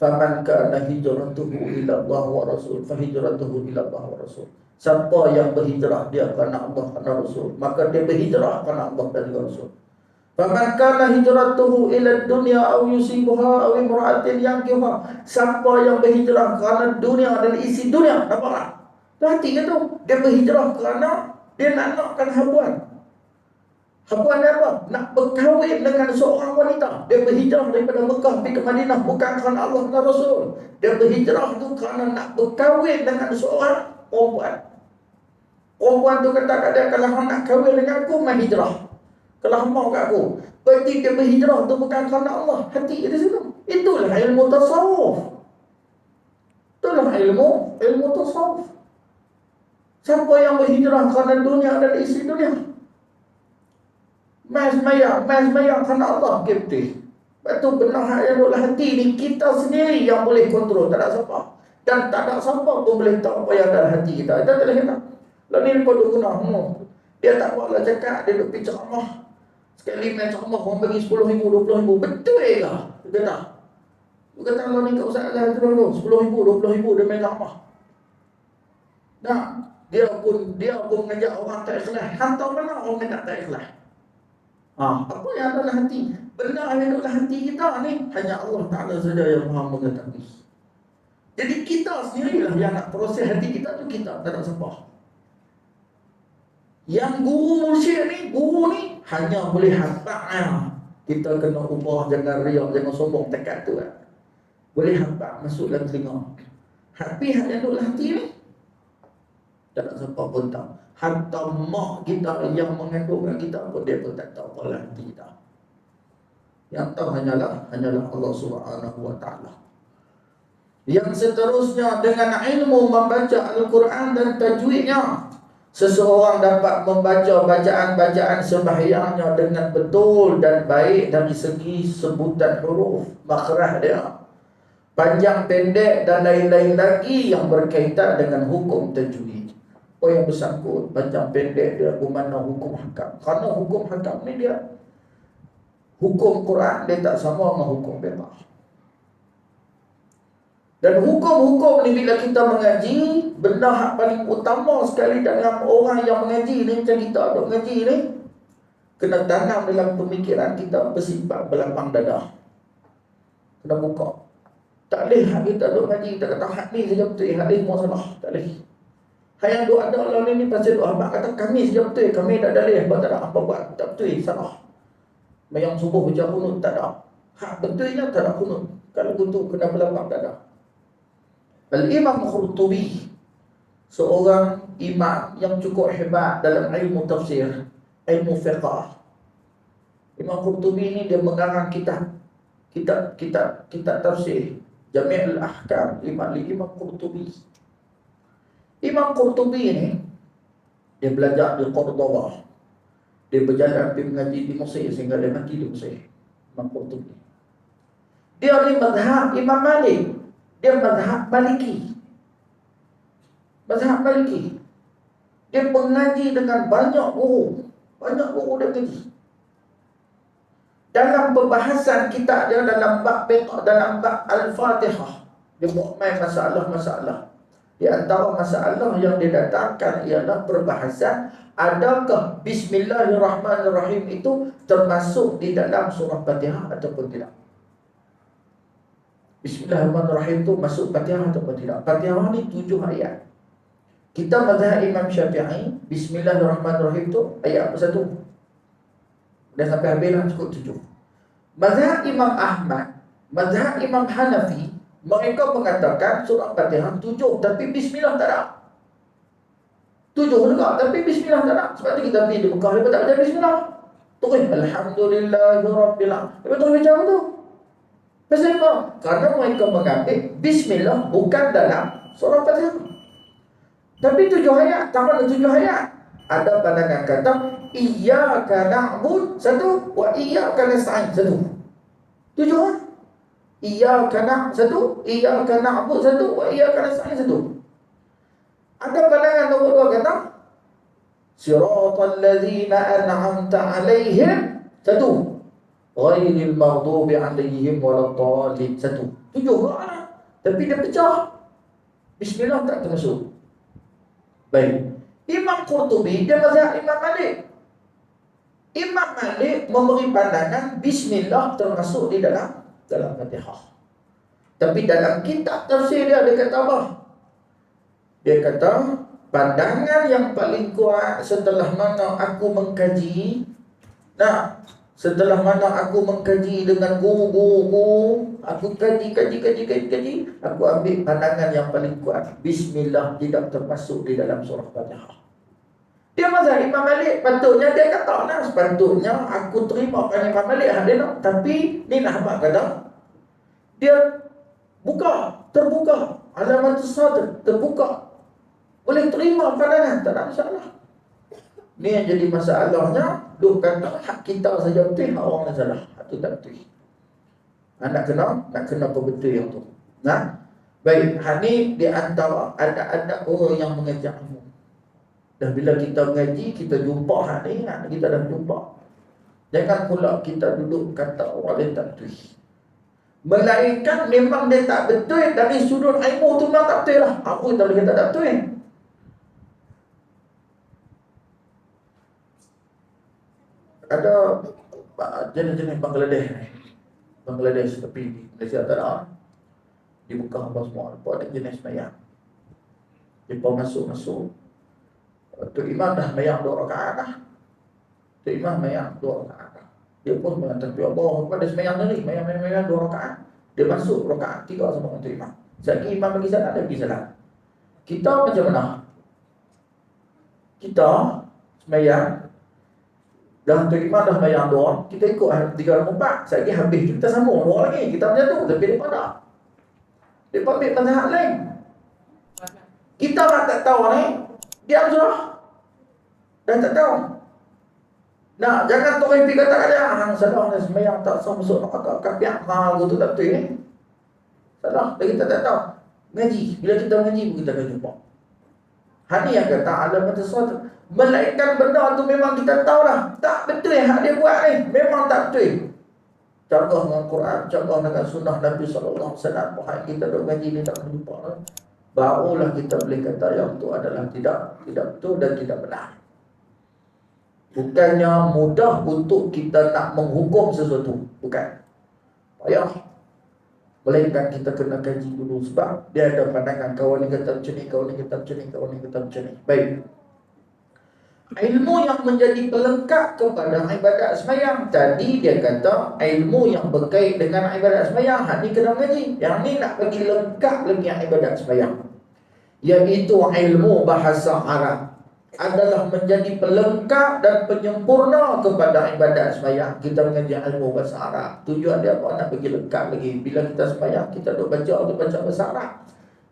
Speaker 1: Faman kana hijratuhu ila Allah wa rasul, fa hijratuhu ila Allah wa rasul. Siapa yang berhijrah dia kerana Allah dan Rasul, maka dia berhijrah kerana Allah dan Rasul. Faman kana hijratuhu ila dunya aw yusibuha aw imra'atin yankihuha. Siapa yang berhijrah kerana dunia dan isi dunia, nampak tak? Hati tu, dia berhijrah kerana dia nakkan habuan. Habuan dia apa? Nak berkahwin dengan seorang wanita. Dia berhijrah daripada Mekah pergi ke Madinah bukan kerana Allah dan Rasul. Dia berhijrah tu kerana nak berkahwin dengan seorang perempuan. Perempuan tu kata kat dia, kalau hang nak kahwin dengan aku, main hijrah. Kalau hang mau kat aku. Berarti dia berhijrah tu bukan kerana Allah. Hati dia di situ. Itulah ilmu tasawuf. Itulah ilmu tasawuf. Siapa yang berhijrah kerana dunia dan isi dunia? Mas mayang kerana Allah. Kipti. Lepas benar yang adalah hati ni, kita sendiri yang boleh kontrol. Tak ada siapa. Dan tak ada siapa pun boleh tahu apa yang dalam hati kita. Kita tak boleh kata. Lalu ni pada guna. Dia tak buatlah cakap. Dia duduk pergi ceramah. Sekali main ceramah, orang bagi 10 ribu, 20 ribu. Betul ke? Dia kata. Dia kata kalau ni kat Ustaz Azhar tu dulu. 10 ribu, 20 ribu dia main ceramah. Nah, dia pun mengajak orang tak ikhlas. Hantar mana orang tak ikhlas? Apa yang ada dalam hati? Benda yang ada dalam hati kita ni hanya Allah Ta'ala saja yang Maha mengetahui. Jadi kita sendirilah yang nak proses hati kita tu, kita tak ada siapa. Yang guru ni hanya boleh hantar. Kita kena ubah, jangan riak, jangan sombong tekad tu kan. Boleh hantar masuk dalam telinga. Tapi yang ada dalam hati ni tak ada siapa pun tahu. Hatta mak kita yang mengandungkan kita pun dia pun tak tahu apa hati kita. Yang tahu hanyalah Allah Subhanahu wa taala. Yang seterusnya, dengan ilmu membaca Al-Quran dan tajwidnya, seseorang dapat membaca bacaan-bacaan sembahyangnya dengan betul dan baik dari segi sebutan huruf, makhraj dia, panjang pendek dan lain-lain lagi yang berkaitan dengan hukum tajwid. Oh, yang bersangkut panjang pendek dia bermakna hukum hakam. Karena hukum hakam ni dia hukum Quran, dia tak sama dengan hukum fiqh. Dan hukum-hukum ni bila kita mengaji, benda yang paling utama sekali dalam orang yang mengaji ni, macam kita ada mengaji ni, kena tanam dalam pemikiran kita bersifat belapang dada. Kena buka. Tak boleh hak kita duk mengaji, kita kata hak ni saja betul, hak ni semua salah. Tak boleh. Hak yang duk ada lah ni pasal duk abang kata kami saja betul, kami tak dalih, sebab tak ada apa buat, tak betul, salah. Mayang subuh baca kunut tak ada. Hak betulnya tak ada kunut. Kalau kunut kena belapang dada. Al-Imam Qurtubi, seorang imam yang cukup hebat dalam ilmu tafsir, ilmu fiqh. Imam Qurtubi ini dia mengarang kitab tafsir Jami' al-Ahkam Imam Qurtubi. Imam Qurtubi ini dia belajar di Cordoba. Dia berjalan pergi mengaji di Mesir sehingga dia mati di Mesir. Imam Qurtubi. Dia ni mazhab Imam Malik. Dia mazhab Maliki. Mazhab Maliki. Dia mengaji dengan banyak guru. Banyak guru dia mengaji. Dalam pembahasan kitab dia dalam bab fiqh, dalam bab Al-Fatihah, dia buat main masalah-masalah. Di antara masalah yang didatangkan ialah perbahasan adakah Bismillahirrahmanirrahim itu termasuk di dalam surah Fatihah ataupun tidak. Bismillahirrahmanirrahim itu masuk Fatihah ataupun tidak. Fatihah ni 7 ayat. Kita mazhab Imam Syafi'i, Bismillahirrahmanirrahim itu ayat apa satu? Dah sampai habis lah, cukup 7. Mazhab Imam Ahmad, mazhab Imam Hanafi, mereka mengatakan surah Fatihah 7, tapi Bismillah tak ada. 7 juga, tapi Bismillah tak ada. Sebab tu kita pergi di Mekah, lepas tak baca Bismillah. Terus Alhamdulillahirrabbilalamin. Lepas tu baca apa tu? Pasal apa? Karena mereka mengambil Bismillah bukan dalam surah Fatihah. Tapi 7 ayat, tambah 7 ayat. Ada pandangan kata Iyyaka na'bud satu, wa iyyaka nasta'in satu. 7 kan? Iyyaka satu, iyyaka na'bud satu, wa iyyaka nasta'in satu. Ada pandangan nombor 2 kata Siratal ladzina an'amta 'alaihim satu, ghairil maghdubi 'alaihim waladdallin satu. 7 kan? Tapi dia pecah. Bismillah tak termasuk. Baik. Imam Qurtubi dia mazhab Imam Malik. Imam Malik memberi pandangan Bismillah termasuk di dalam Fatihah. Tapi dalam kitab tafsir dia kata apa? Dia kata pandangan yang paling kuat setelah mana aku mengkaji, setelah mana aku mengkaji dengan guru-guru, aku kaji, aku ambil pandangan yang paling kuat. Bismillah tidak termasuk di dalam surah Fatihah. Dia mazhab Imam Malik, patutnya dia kata sepatutnya aku terima pandangan Imam Malik dia nak, tapi ni nak apa kata? Dia terbuka, alamat sadr terbuka. Boleh terima pandangan, tak ada masalah. Ni yang jadi masalahnya, duk kata hak kita saja betul, hak orang salah. Hak tu tak betul. Nak kena betul yang tu. Baik, hak ni di antara ada orang yang mengajar ilmu. Dan bila kita mengaji, kita jumpa hak ni, kita dah jumpa. Jangan pula kita duduk kata orang lain tak betul. Melainkan memang dia tak betul dari sudut ilmu tu memang tak betul lah. Aku tak boleh kata tak betul. Ada jenis-jenis Bangladesh tapi di Malaysia tak ada. Di Mekah apa semua ada jenis mayang. Dia masuk. Tu imam dah mayang 2 rakaat dah. Tu imam mayang 2 rakaat dah. Dia pun mengatakan Allah pada semayang ni, mayang 2 rakaat. Dia masuk rakaat 3 sama dengan tu imam. Sekali imam bagi salat, dia bagi salat. Kita macam mana? Kita semayang Dah terima dah bayang doa, kita ikut 3 4, lagi habis kita sambung doa lagi, kita macam tu. Tapi mereka tak. Mereka ambil mazhab lain. Kita orang tak tahu ni, diam sudah. Dan tak tahu. Nah, jangan tu pergi kata dia, hang salah ni sembahyang tak sah masuk neraka kafir. Gitu tak betul ni. Salah, kita tak tahu. Ngaji, bila kita mengaji pun kita akan jumpa. Hani yang kata alam sesuatu. Melainkan benda tu memang kita tahu dah. Tak betul yang dia buat ni. Memang tak betul. Contoh dengan Quran, contoh dengan sunnah Nabi SAW. Wahai kita duk ngaji ni tak jumpa. Barulah kita boleh kata yang tu adalah tidak betul dan tidak benar. Bukannya mudah untuk kita nak menghukum sesuatu. Bukan. Payah. Melainkan kita kena kaji dulu. Sebab dia ada pandangan kawan ni kata macam ni, kawan ni kata macam ni, kawan ni kata macam ni. Baik. Ilmu yang menjadi pelengkap kepada ibadat sembahyang. Tadi dia kata ilmu yang berkait dengan ibadat sembahyang. Hak ni kena mengaji. Yang ni nak bagi lengkap lagi ibadat sembahyang. Iaitu ilmu bahasa Arab. Adalah menjadi pelengkap dan penyempurna kepada ibadat sembahyang. Kita mengaji ilmu bahasa Arab. Tujuan dia apa? Nak bagi lengkap lagi. Bila kita sembahyang, kita duk baca bahasa Arab.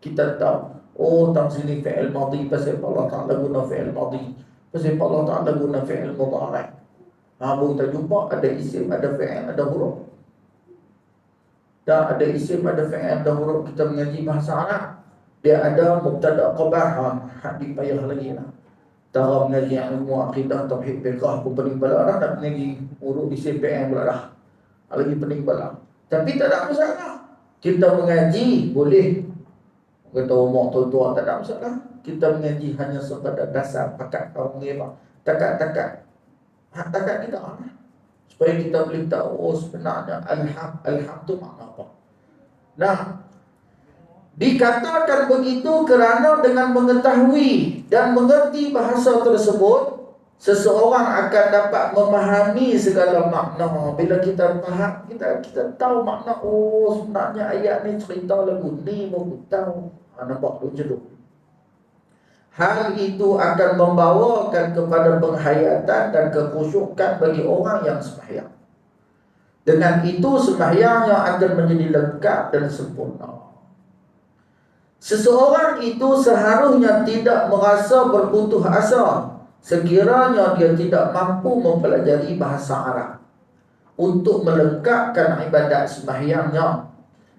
Speaker 1: Kita tahu, oh tang sini fi'il madhi, pasal Allah Ta'ala guna fi'il madhi, pasal Allah Ta'ala guna fi'il mudhari'. Baru kita jumpa ada isim, ada fi'il, ada huruf. Dan ada isim, ada fi'il, ada huruf. Kita mengaji bahasa Arab. Dia ada mubtada' khabar. Hak dipayah lagi lah. Tara mengaji ilmu akidah, tauhid, fiqh pun pening bala dah. Nak mengaji urut di CPM pula dah. Lagi pening bala. Tapi tak ada masalah. Kita mengaji boleh. Kata umur tua-tua tak ada masalah. Kita mengaji hanya sekadar dasar pakat tahu mengira. Takat-takat. Hak takat kita. Supaya kita boleh tahu oh, sebenarnya alham tu makna apa. Nah, dikatakan begitu kerana dengan mengetahui dan mengerti bahasa tersebut, seseorang akan dapat memahami segala makna. Bila kita faham, kita tahu makna. Oh, sebenarnya ayat ni cerita lagu ni, baru tahu. Nampak tu macam tu. Hal itu akan membawakan kepada penghayatan dan kekhusyukan bagi orang yang sembahyang. Dengan itu sembahyangnya akan menjadi lengkap dan sempurna. Seseorang itu seharusnya tidak merasa berputus asa sekiranya dia tidak mampu mempelajari bahasa Arab untuk melengkapkan ibadat sembahyangnya.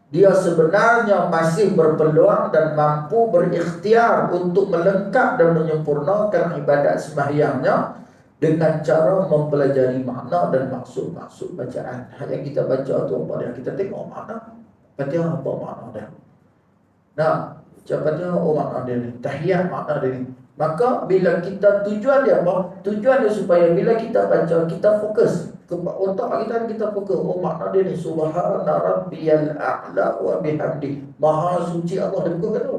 Speaker 1: Dia sebenarnya masih berpeluang dan mampu berikhtiar untuk melengkap dan menyempurnakan ibadat sembahyangnya dengan cara mempelajari makna dan maksud-maksud bacaan. Yang kita baca tu apa dia? Kita tengok makna. Fatihah apa makna dia? Nah, Fatihah oh makna dia ni. Tahiyat makna dia ni. Maka bila kita tujuan dia apa? Tujuan dia supaya bila kita baca, kita fokus. Otak kita fokus. Oh makna dia ni subhana rabbiyal a'la wa bihamdi. Maha suci Allah dia bukan tu.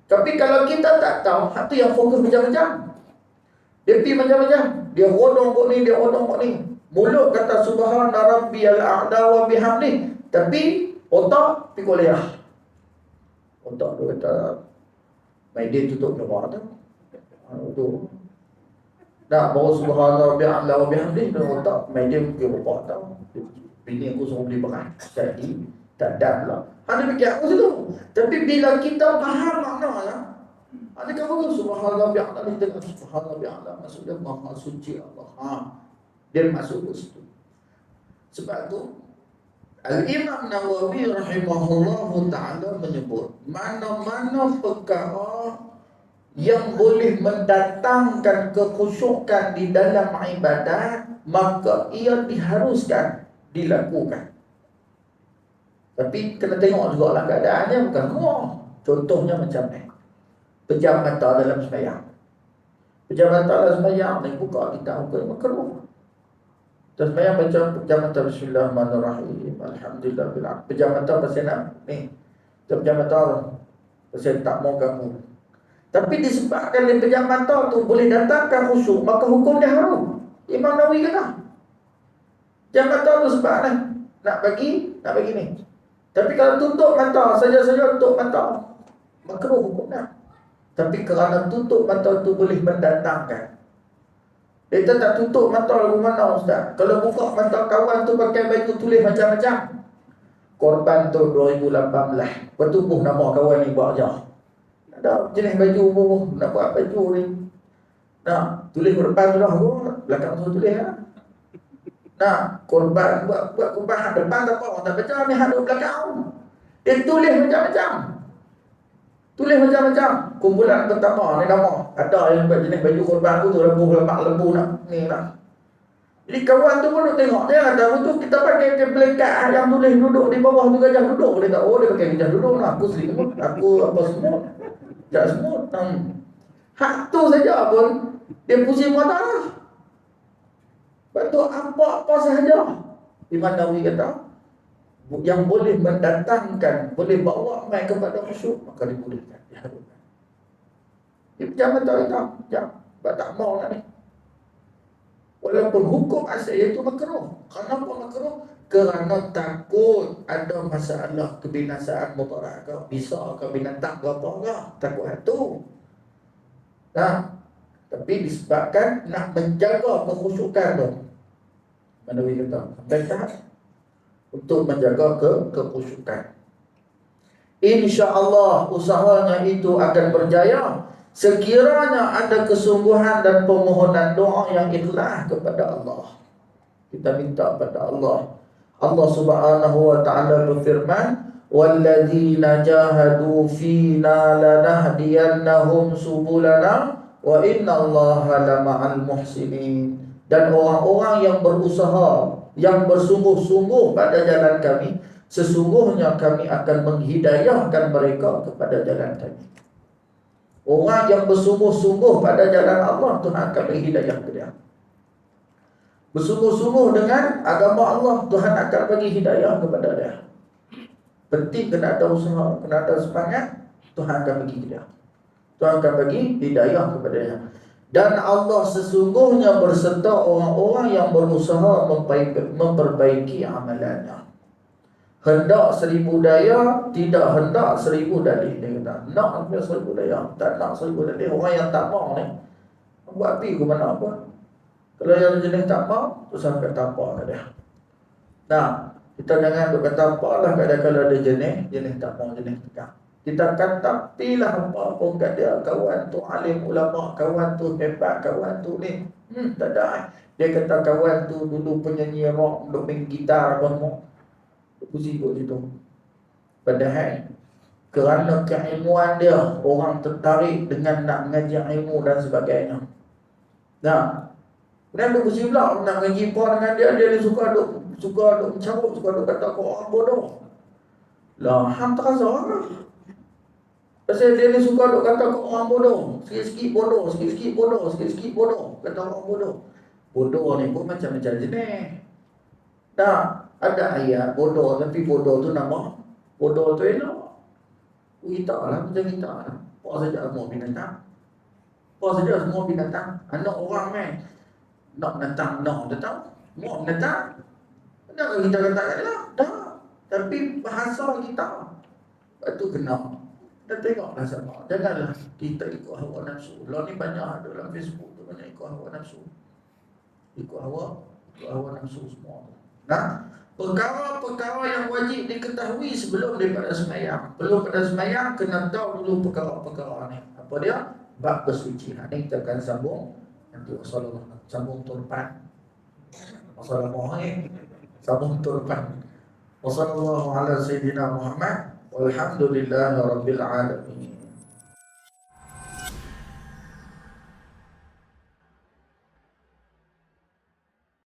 Speaker 1: Tapi kalau kita tak tahu, hak tu yang fokus macam-macam. Dia pergi macam-macam. Dia rodong kok ni, dia rodong kok ni. Mulut kata subhana rabbiyal a'la wa bihamdi. Tapi otak pergi kuliah. Otak tu kata main dia tutup lebar tu. Tu. Nak bawa subhanallah bi'ala wa bihamdi dan otak main dia pergi berapa tahu. Bini aku suruh beli beras. Jadi tak ada lah. Ada fikir aku situ. Tapi bila kita faham makna lah, ada kata subhanallah bi'ala ni dengan subhanallah bi'ala maksudnya maha suci Allah. Dia masuk ke situ. Sebab tu Al-Imam Nawawi rahimahullahu ta'ala menyebut mana-mana perkara yang boleh mendatangkan kekhusyukan di dalam ibadat, maka ia diharuskan dilakukan. Tapi kena tengok juga lah keadaannya, bukan semua. Contohnya macam ni, pejam mata dalam sembahyang. Pejam mata dalam sembahyang ni buka kita hukum makruh. Terus sembahyang baca pejam mata bismillahirrahmanirrahim, alhamdulillah bil alamin. Pejam mata pasal nak ni, pejam mata pasal tak mau ganggu. Tapi disebabkan dia pejam mata tu boleh datangkan khusyuk, maka hukum dia haram. Imam Nawawi kata pejam mata tu sebab nak bagi ni. Tapi kalau tutup mata, saja-saja tutup mata, makruh hukumnya. Tapi kerana tutup mata tu boleh mendatangkan Kita tak tutup mata lagu mana Ustaz. Kalau buka mata kawan tu pakai baju tulis macam-macam. Korban tu 2018. Bertubuh nama kawan ni buat je. Ada jenis baju pun nak buat baju ni. Nah, tulis depan tu dah kot. Belakang tu tulis lah. Nah, korban buat korban hak depan tak apa. Orang tak baca ni hak belakang. Dia tulis macam-macam. Tulis macam-macam. Kumpulan pertama ni nama. Ada yang buat jenis baju korban tu lembu nak ni lah. Jadi kawan tu pun nak tengok dia kata tu kita pakai plekat yang tulis duduk di bawah tu gajah duduk. Dia kata oh dia pakai gajah duduk lah. Aku selimut, aku apa semut. Tak semut. Hak tu saja pun dia pusing mata lah. Lepas tu apa-apa sahaja Imam Nawawi kata yang boleh mendatangkan, boleh bawa mai kepada khusyuk, maka dibolehkan, diharuskan. Dia jangan tahu tak, tak mau lah ni. Walaupun hukum asal itu makruh. Kenapa makruh? Kerana takut ada masalah kebinasaan mudarat ke, bisa ke binatang ke apa ke, takut itu. Nah, tapi disebabkan nak menjaga kekhusyukan tu. Nawawi kata, sampai tahap untuk menjaga kekhusyukan. InsyaAllah usahanya itu akan berjaya sekiranya ada kesungguhan dan permohonan doa yang ikhlas kepada Allah. Kita minta kepada Allah. Allah Subhanahu wa taala berfirman, "Walladzina jahadu fina lanahdiyannahum subulana wa innallaha lama'al muhsinin." Dan orang-orang yang berusaha, yang bersungguh-sungguh pada jalan kami, sesungguhnya kami akan menghidayahkan mereka kepada jalan kami. Orang yang bersungguh-sungguh pada jalan Allah, Tuhan akan beri hidayah ke dia. Bersungguh-sungguh dengan agama Allah, Tuhan akan bagi hidayah kepada dia. Penting kena ada usaha, kena ada semangat, Tuhan akan bagi hidayah. Tuhan akan bagi hidayah kepada dia. Dan Allah sesungguhnya berserta orang-orang yang berusaha memperbaiki amalannya. Hendak 1000 daya, tidak hendak 1000 dalih. Dia kata, nak hampir 1000 daya, tak nak 1000 dalih. Orang yang tak mau ni, buat api ke mana apa. Kalau yang jenis tak mau, tu sampai tak apa kat dia. Nah, kita jangan duk kata apa lah kat dia kalau ada jenis tak mau, jenis tegak. Kita kata pilah apa pun kat dia, kawan tu alim ulama, kawan tu hebat, kawan tu ni. Tak ada. Dia kata kawan tu dulu penyanyi rock, duk main gitar apa semua. Pusing kot situ. Padahal kerana keilmuan dia, orang tertarik dengan nak mengaji ilmu dan sebagainya. Nah, kemudian dia pusing pula nak mengaji apa dengan dia. Dia ni suka duk mencarut, suka duk kata kau orang bodoh. Lah, hang terasa lah. Pasal dia ni suka duk kata kau orang bodoh. Sikit-sikit bodoh, sikit-sikit bodoh, sikit-sikit bodoh. Kata orang bodoh. Bodoh ni pun macam-macam jenis. Nah, ada ayat bodoh, tapi bodoh tu nama bodoh tu elok. Kita lah macam kita lah. Apa saja semua binatang. Apa saja semua binatang. Anak orang kan nak binatang, nak tahu. Semua binatang. Nak kita katakan lah. Dah. Tapi bahasa kita. Lepas tu kena. Kita tengoklah sama. Janganlah kita ikut hawa nafsu. Lah ni banyak dalam Facebook tu banyak ikut hawa nafsu. Ikut hawa nafsu semua. Nah, perkara-perkara yang wajib diketahui sebelum daripada sembahyang. Belum pada sembahyang kena tahu dulu perkara-perkara ni. Apa dia? Bab bersuci. Ini kita akan sambung nanti wasallallahu sambung turpan. Wassalamualaikum. Sambung turpan. Wassallallahu ala sayyidina Muhammad walhamdulillahi rabbil alamin.